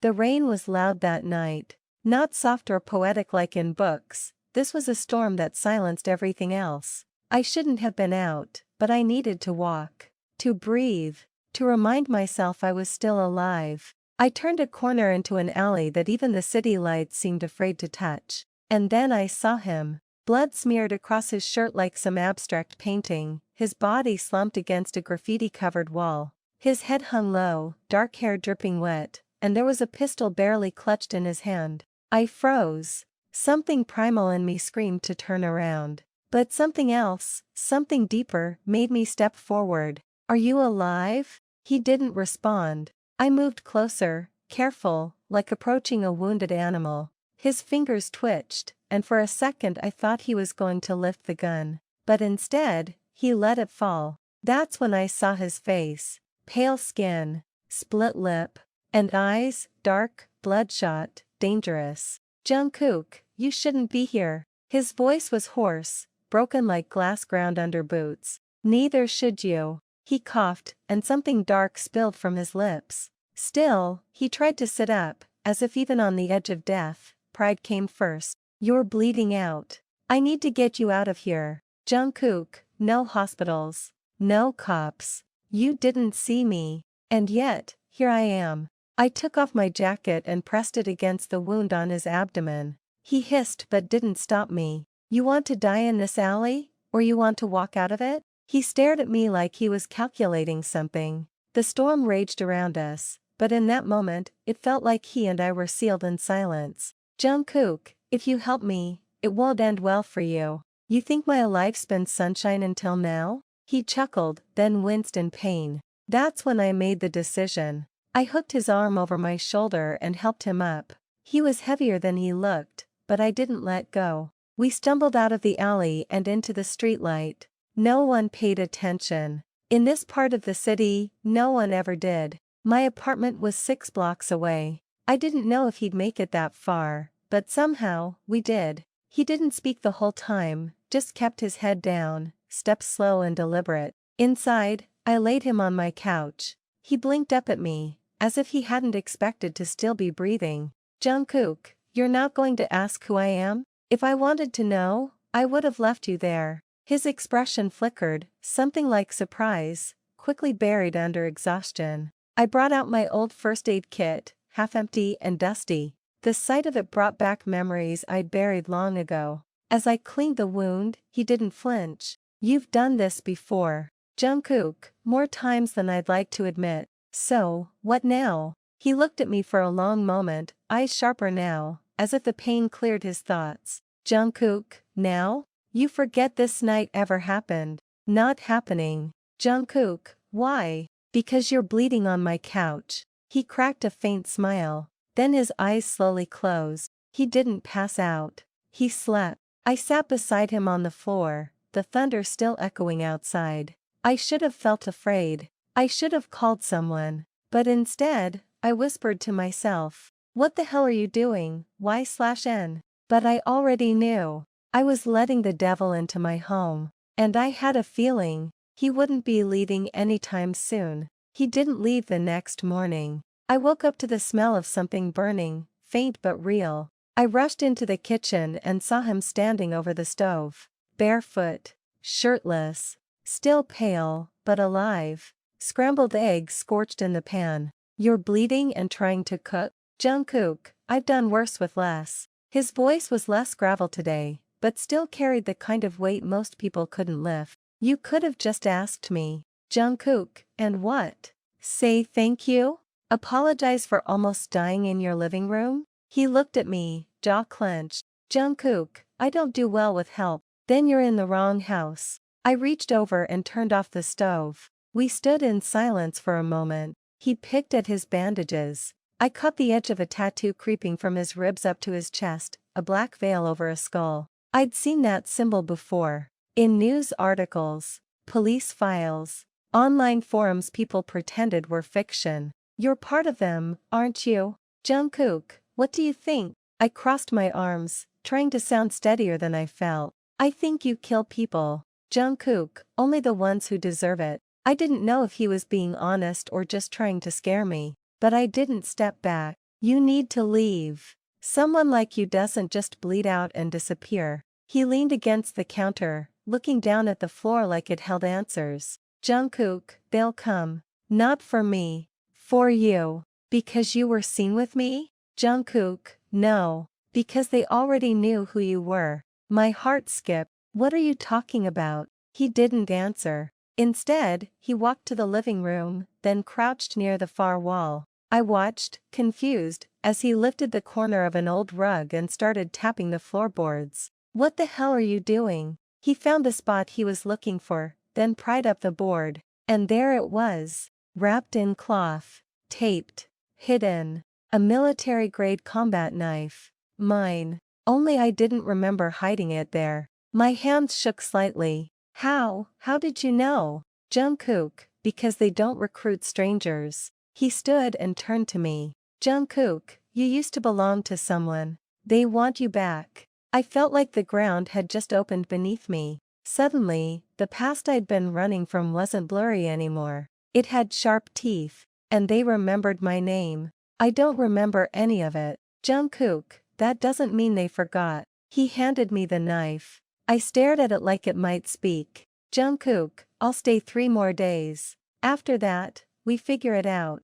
The rain was loud that night. Not soft or poetic like in books, this was a storm that silenced everything else. I shouldn't have been out, but I needed to walk. To breathe. To remind myself I was still alive. I turned a corner into an alley that even the city lights seemed afraid to touch. And then I saw him. Blood smeared across his shirt like some abstract painting, his body slumped against a graffiti-covered wall. His head hung low, dark hair dripping wet, and there was a pistol barely clutched in his hand. I froze. Something primal in me screamed to turn around. But something else, something deeper, made me step forward. "Are you alive?" He didn't respond. I moved closer, careful, like approaching a wounded animal. His fingers twitched, and for a second I thought he was going to lift the gun. But instead, he let it fall. That's when I saw his face. Pale skin, split lip, and eyes, dark, bloodshot, dangerous. "Jungkook, you shouldn't be here." His voice was hoarse, broken like glass ground under boots. "Neither should you." He coughed, and something dark spilled from his lips. Still, he tried to sit up, as if even on the edge of death, pride came first. "You're bleeding out. I need to get you out of here. Jungkook, no hospitals. No cops. You didn't see me. And yet, here I am." I took off my jacket and pressed it against the wound on his abdomen. He hissed but didn't stop me. "You want to die in this alley, or you want to walk out of it?" He stared at me like he was calculating something. The storm raged around us, but in that moment, it felt like he and I were sealed in silence. "Jungkook, if you help me, it won't end well for you. You think my life's been sunshine until now?" He chuckled, then winced in pain. That's when I made the decision. I hooked his arm over my shoulder and helped him up. He was heavier than he looked, but I didn't let go. We stumbled out of the alley and into the streetlight. No one paid attention. In this part of the city, no one ever did. My apartment was 6 blocks away. I didn't know if he'd make it that far, but somehow, we did. He didn't speak the whole time, just kept his head down, steps slow and deliberate. Inside, I laid him on my couch. He blinked up at me, as if he hadn't expected to still be breathing. "Jungkook, you're not going to ask who I am? If I wanted to know, I would have left you there." His expression flickered, something like surprise, quickly buried under exhaustion. I brought out my old first aid kit, half empty and dusty. The sight of it brought back memories I'd buried long ago. As I cleaned the wound, he didn't flinch. "You've done this before, Jungkook, more times than I'd like to admit. So, what now?" He looked at me for a long moment, eyes sharper now, as if the pain cleared his thoughts. "Jungkook, now? You forget this night ever happened." "Not happening." "Jungkook, why?" "Because you're bleeding on my couch." He cracked a faint smile. Then his eyes slowly closed. He didn't pass out. He slept. I sat beside him on the floor, the thunder still echoing outside. I should have felt afraid. I should have called someone. But instead, I whispered to myself, "What the hell are you doing, Y/N?" But I already knew. I was letting the devil into my home. And I had a feeling he wouldn't be leaving anytime soon. He didn't leave the next morning. I woke up to the smell of something burning, faint but real. I rushed into the kitchen and saw him standing over the stove. Barefoot. Shirtless. Still pale, but alive. Scrambled eggs scorched in the pan. "You're bleeding and trying to cook? Jungkook, I've done worse with less." His voice was less gravel today, but still carried the kind of weight most people couldn't lift. "You could have just asked me, Jungkook, and what? Say thank you? Apologize for almost dying in your living room?" He looked at me, jaw clenched. "Jungkook, I don't do well with help." "Then you're in the wrong house." I reached over and turned off the stove. We stood in silence for a moment. He picked at his bandages. I caught the edge of a tattoo creeping from his ribs up to his chest, a black veil over a skull. I'd seen that symbol before. In news articles, police files, online forums people pretended were fiction. "You're part of them, aren't you? Jungkook, what do you think?" I crossed my arms, trying to sound steadier than I felt. "I think you kill people, Jungkook, only the ones who deserve it." I didn't know if he was being honest or just trying to scare me, but I didn't step back. You need to leave. Someone like you doesn't just bleed out and disappear. He leaned against the counter, looking down at the floor like it held answers. Jungkook, they'll come. Not for me. For you. Because you were seen with me? Jungkook, no. Because they already knew who you were. My heart skipped. What are you talking about? He didn't answer. Instead, he walked to the living room, then crouched near the far wall. I watched, confused, as he lifted the corner of an old rug and started tapping the floorboards. What the hell are you doing? He found the spot he was looking for, then pried up the board. And there it was. Wrapped in cloth. Taped. Hidden. A military-grade combat knife. Mine. Only I didn't remember hiding it there. My hands shook slightly. How did you know? Jungkook, because they don't recruit strangers. He stood and turned to me. Jungkook, you used to belong to someone. They want you back. I felt like the ground had just opened beneath me. Suddenly, the past I'd been running from wasn't blurry anymore. It had sharp teeth, and they remembered my name. I don't remember any of it. Jungkook, that doesn't mean they forgot. He handed me the knife. I stared at it like it might speak. Jungkook, I'll stay 3 more days. After that, we figure it out.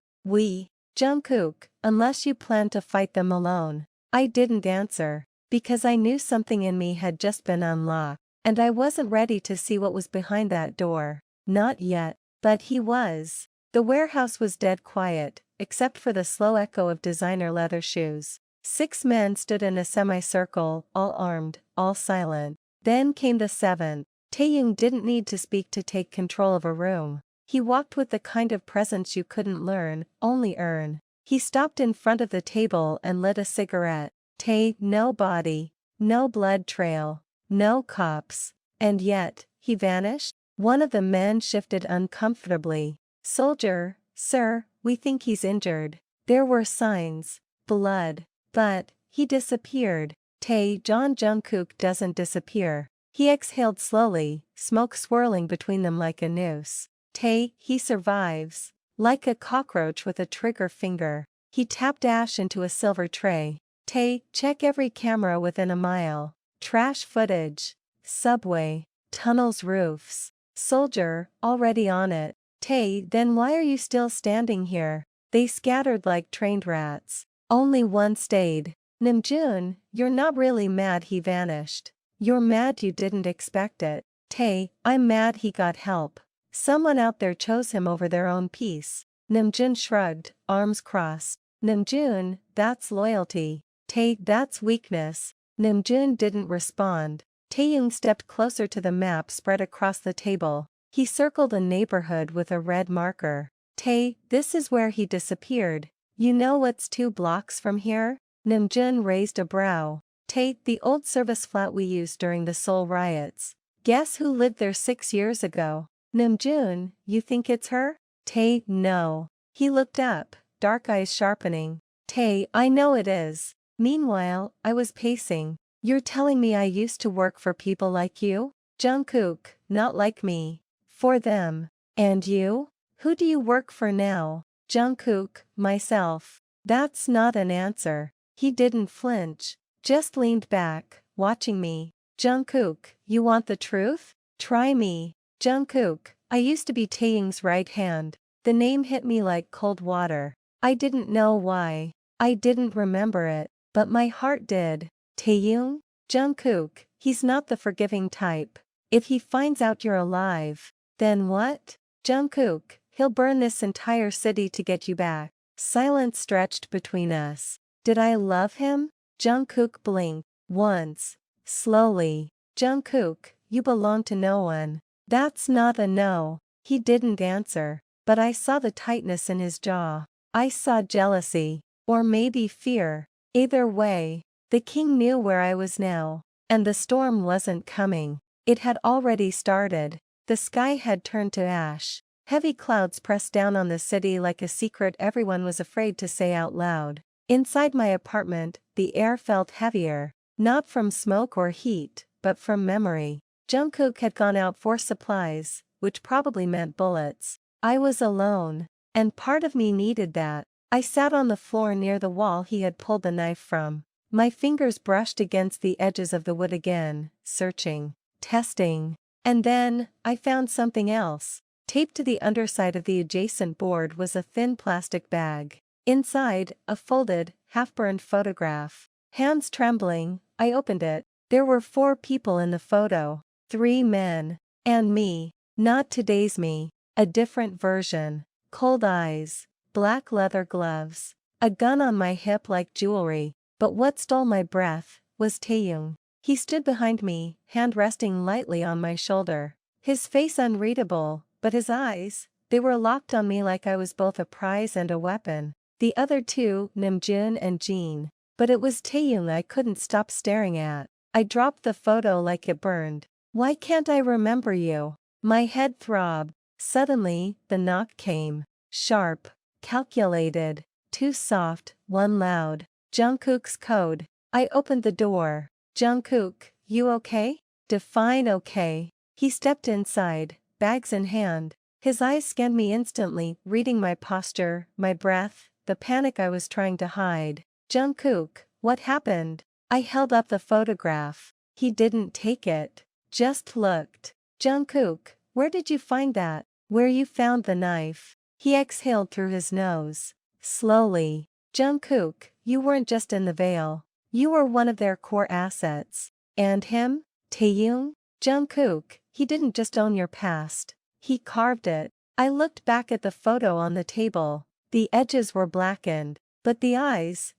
Jungkook, unless you plan to fight them alone. I didn't answer, because I knew something in me had just been unlocked, and I wasn't ready to see what was behind that door. Not yet. But he was. The warehouse was dead quiet, except for the slow echo of designer leather shoes. 6 men stood in a semicircle, all armed, all silent. Then came the 7th. Taehyung didn't need to speak to take control of a room. He walked with the kind of presence you couldn't learn, only earn. He stopped in front of the table and lit a cigarette. No body. No blood trail. No cops. And yet, he vanished? One of the men shifted uncomfortably. Soldier, sir, we think he's injured. There were signs. Blood. But, he disappeared. John Jungkook doesn't disappear. He exhaled slowly, smoke swirling between them like a noose. He survives. Like a cockroach with a trigger finger. He tapped ash into a silver tray. Check every camera within a mile. Trash footage. Subway. Tunnels, roofs. Soldier, already on it. Then why are you still standing here? They scattered like trained rats. Only one stayed. Namjoon, you're not really mad he vanished. You're mad you didn't expect it. I'm mad he got help. Someone out there chose him over their own peace. Namjoon shrugged, arms crossed. Namjoon, that's loyalty. That's weakness. Namjoon didn't respond. Taehyung stepped closer to the map spread across the table. He circled a neighborhood with a red marker. This is where he disappeared. You know what's 2 blocks from here? Namjoon raised a brow. The old service flat we used during the Seoul riots. Guess who lived there 6 years ago? Namjoon, you think it's her? No. He looked up, dark eyes sharpening. I know it is. Meanwhile, I was pacing. You're telling me I used to work for people like you? Jungkook, not like me. For them. And you? Who do you work for now? Jungkook, myself. That's not an answer. He didn't flinch. Just leaned back, watching me. Jungkook, you want the truth? Try me. Jungkook, I used to be Taehyung's right hand. The name hit me like cold water. I didn't know why. I didn't remember it, but my heart did. Taehyung? Jungkook, he's not the forgiving type. If he finds out you're alive, then what? Jungkook, he'll burn this entire city to get you back. Silence stretched between us. Did I love him? Jungkook blinked. Once. Slowly. Jungkook, you belong to no one. That's not a no. He didn't answer, but I saw the tightness in his jaw. I saw jealousy. Or maybe fear. Either way, the king knew where I was now. And the storm wasn't coming. It had already started. The sky had turned to ash. Heavy clouds pressed down on the city like a secret everyone was afraid to say out loud. Inside my apartment, the air felt heavier. Not from smoke or heat, but from memory. Jungkook had gone out for supplies, which probably meant bullets. I was alone. And part of me needed that. I sat on the floor near the wall he had pulled the knife from. My fingers brushed against the edges of the wood again, searching, testing. And then, I found something else. Taped to the underside of the adjacent board was a thin plastic bag. Inside, a folded, half-burned photograph. Hands trembling, I opened it. There were 4 people in the photo. 3 men. And me. Not today's me. A different version. Cold eyes. Black leather gloves. A gun on my hip like jewelry. But what stole my breath was Taehyung. He stood behind me, hand resting lightly on my shoulder. His face unreadable, but his eyes, they were locked on me like I was both a prize and a weapon. The other 2, Namjoon and Jin. But it was Taehyung I couldn't stop staring at. I dropped the photo like it burned. Why can't I remember you? My head throbbed. Suddenly, the knock came. Sharp. Calculated. 2 soft, 1 loud. Jungkook's code. I opened the door. Jungkook, you okay? Define okay. He stepped inside, bags in hand. His eyes scanned me instantly, reading my posture, my breath, the panic I was trying to hide. Jungkook, what happened? I held up the photograph. He didn't take it. Just looked. Jungkook, where did you find that? Where you found the knife. He exhaled through his nose. Slowly. Jungkook, you weren't just in the veil. You were one of their core assets. And him? Taehyung? Jungkook, he didn't just own your past. He carved it. I looked back at the photo on the table. The edges were blackened. But the eyes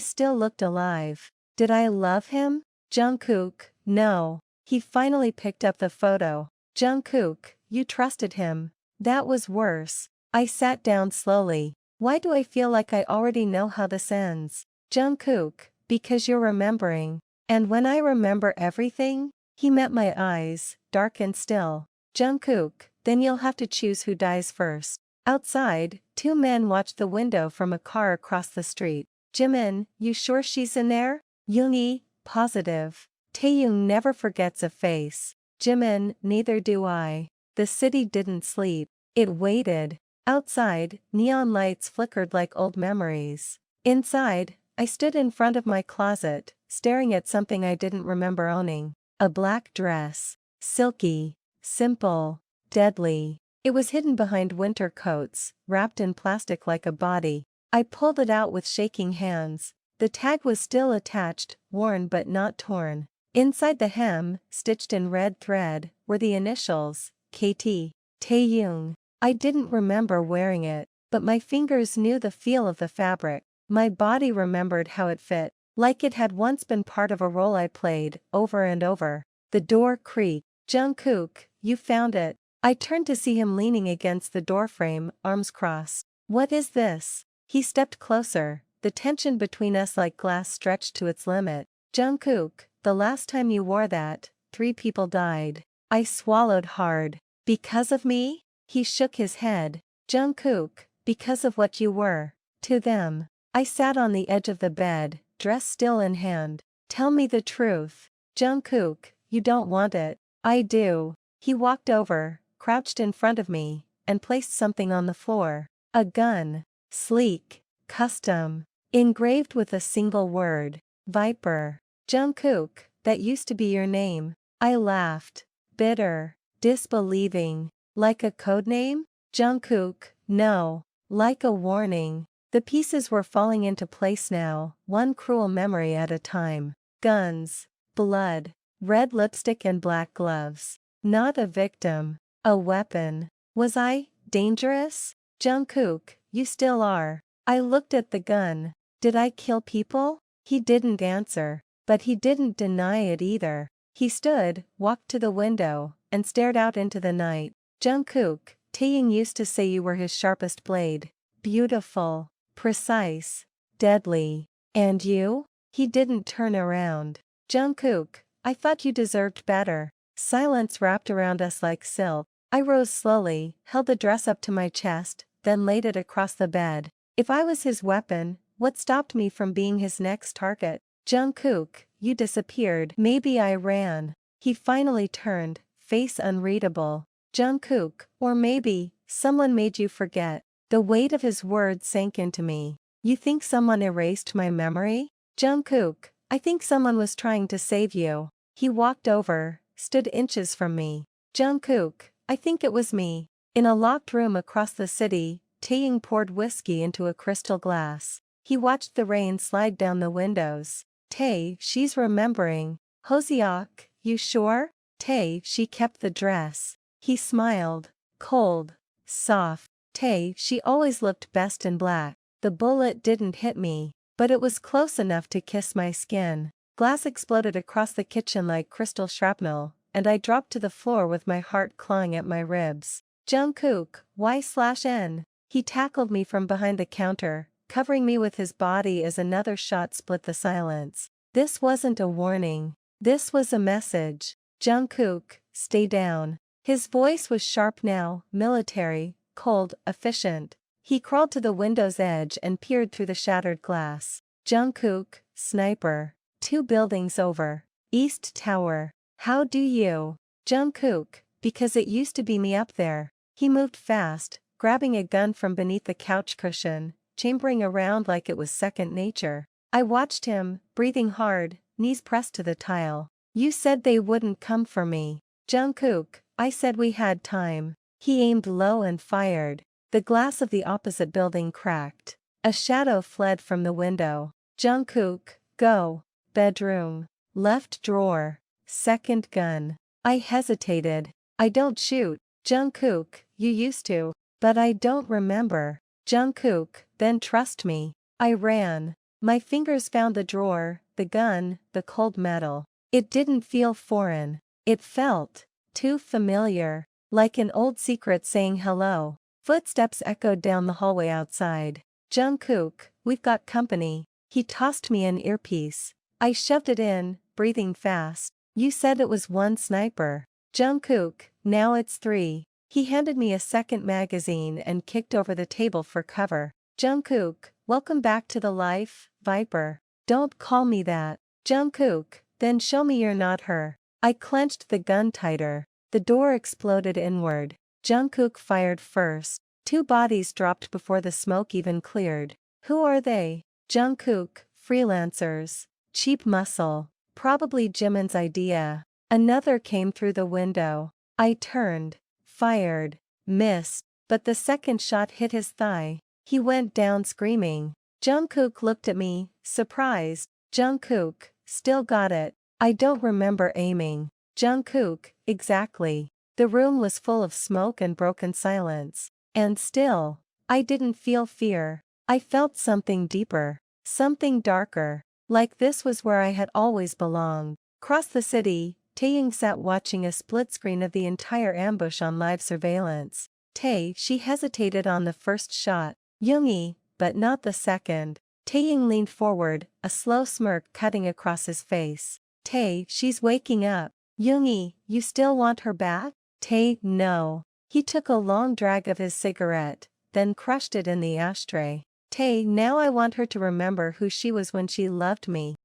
still looked alive. Did I love him? Jungkook, no. He finally picked up the photo. Jungkook, you trusted him. That was worse. I sat down slowly. Why do I feel like I already know how this ends? Jungkook, because you're remembering. And when I remember everything? He met my eyes, dark and still. Jungkook, then you'll have to choose who dies first. Outside, 2 men watched the window from a car across the street. Jimin, you sure she's in there? Yoongi, positive. Taehyung never forgets a face. Jimin, neither do I. The city didn't sleep. It waited. Outside, neon lights flickered like old memories. Inside, I stood in front of my closet, staring at something I didn't remember owning. A black dress. Silky. Simple. Deadly. It was hidden behind winter coats, wrapped in plastic like a body. I pulled it out with shaking hands. The tag was still attached, worn but not torn. Inside the hem, stitched in red thread, were the initials, KT. Taehyung. I didn't remember wearing it, but my fingers knew the feel of the fabric. My body remembered how it fit, like it had once been part of a role I played, over and over. The door creaked. Jungkook, you found it. I turned to see him leaning against the doorframe, arms crossed. What is this? He stepped closer, the tension between us like glass stretched to its limit. Jungkook, the last time you wore that, 3 people died. I swallowed hard. Because of me? He shook his head. Jungkook, because of what you were. To them. I sat on the edge of the bed, dress still in hand. Tell me the truth. Jungkook, you don't want it. I do. He walked over, crouched in front of me, and placed something on the floor. A gun. Sleek. Custom. Engraved with a single word. Viper. Jungkook, that used to be your name. I laughed. Bitter. Disbelieving. Like a code name? Jungkook, no. Like a warning. The pieces were falling into place now, one cruel memory at a time. Guns. Blood. Red lipstick and black gloves. Not a victim. A weapon. Was I dangerous? Jungkook, you still are. I looked at the gun. Did I kill people? He didn't answer. But he didn't deny it either. He stood, walked to the window, and stared out into the night. Jungkook, Taehyung used to say you were his sharpest blade. Beautiful. Precise. Deadly. And you? He didn't turn around. Jungkook, I thought you deserved better. Silence wrapped around us like silk. I rose slowly, held the dress up to my chest, then laid it across the bed. If I was his weapon, what stopped me from being his next target? Jungkook, you disappeared. Maybe I ran. He finally turned, face unreadable. Jungkook, or maybe, someone made you forget. The weight of his words sank into me. You think someone erased my memory? Jungkook, I think someone was trying to save you. He walked over, stood inches from me. Jungkook, I think it was me. In a locked room across the city, Taehyung poured whiskey into a crystal glass. He watched the rain slide down the windows. Tae, she's remembering. Hoseok, you sure? Tae, she kept the dress. He smiled. Cold. Soft. Tae, she always looked best in black. The bullet didn't hit me, but it was close enough to kiss my skin. Glass exploded across the kitchen like crystal shrapnel, and I dropped to the floor with my heart clawing at my ribs. Jungkook, Y/N. He tackled me from behind the counter, covering me with his body as another shot split the silence. This wasn't a warning. This was a message. Jungkook, stay down. His voice was sharp now, military, cold, efficient. He crawled to the window's edge and peered through the shattered glass. Jungkook, sniper. 2 buildings over. East Tower. How do you? Jungkook, because it used to be me up there. He moved fast, grabbing a gun from beneath the couch cushion, chambering around like it was second nature. I watched him, breathing hard, knees pressed to the tile. You said they wouldn't come for me. Jungkook, I said we had time. He aimed low and fired. The glass of the opposite building cracked. A shadow fled from the window. Jungkook, go. Bedroom. Left drawer. Second gun. I hesitated. I don't shoot. Jungkook, you used to. But I don't remember. Jungkook, then trust me. I ran. My fingers found the drawer, the gun, the cold metal. It didn't feel foreign. It felt too familiar. Like an old secret saying hello. Footsteps echoed down the hallway outside. Jungkook, we've got company. He tossed me an earpiece. I shoved it in, breathing fast. You said it was 1 sniper. Jungkook, now it's 3. He handed me a second magazine and kicked over the table for cover. Jungkook, welcome back to the life, Viper. Don't call me that. Jungkook, then show me you're not her. I clenched the gun tighter. The door exploded inward. Jungkook fired first. 2 bodies dropped before the smoke even cleared. Who are they? Jungkook, freelancers. Cheap muscle. Probably Jimin's idea. Another came through the window. I turned. Fired. Missed. But the second shot hit his thigh. He went down screaming. Jungkook looked at me, surprised. Jungkook, still got it. I don't remember aiming. Jungkook, exactly. The room was full of smoke and broken silence. And still, I didn't feel fear. I felt something deeper. Something darker. Like this was where I had always belonged. Across the city, Taehyung sat watching a split screen of the entire ambush on live surveillance. Tae, she hesitated on the first shot. Yoongi, but not the second. Taehyung leaned forward, a slow smirk cutting across his face. Tae, she's waking up. Yoongi, you still want her back? Tae, no. He took a long drag of his cigarette, then crushed it in the ashtray. Tae, now I want her to remember who she was when she loved me.